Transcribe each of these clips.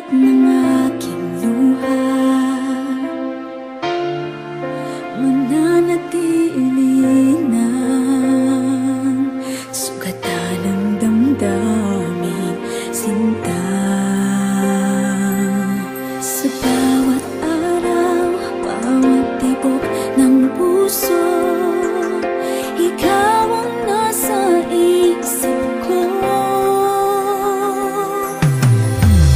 Alab ng aking luha, mananatili ng sugatan ng damdamin, sinta. Sa bawat araw, bawat tibok ng puso, ikaw ang nasa isip ko.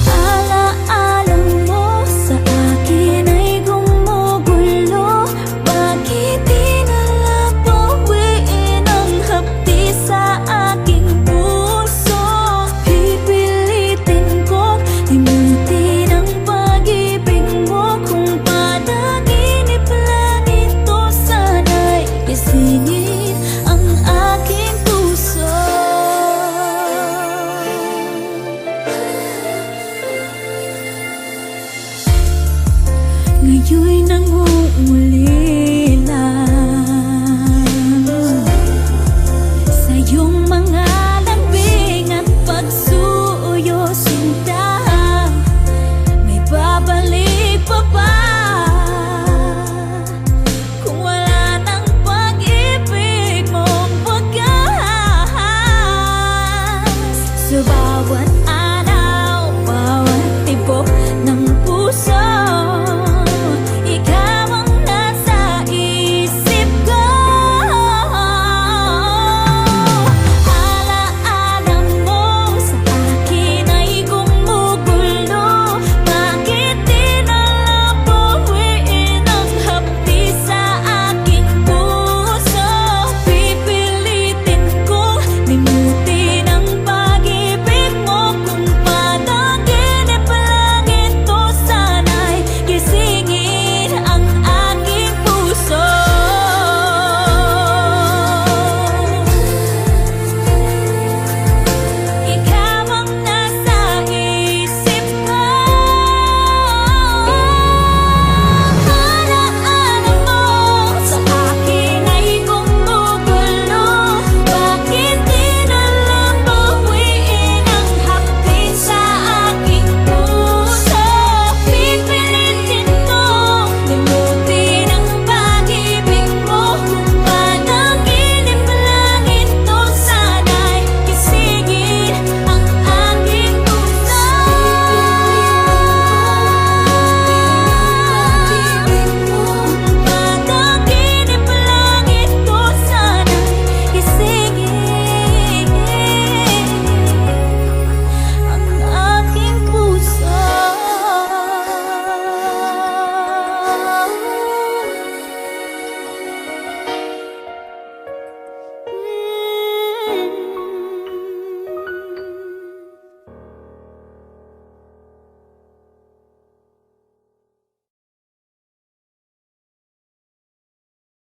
Alaala mo sa akin ay gumugulo. Bakit di nalang bawiin ang hapdi sa aking puso? Pipilitin kong limutin ang pag-ibig mo. Kung panaginip lang ito, sana'y gisingin ang aking puso. Ngayon'y nangungulila sa iyong mga lambing at pagsuyo, sinta. May babalik pa ba kung wala ng pag-ibig mong wagas? Sa bawat araw, bawat tibok ng puso,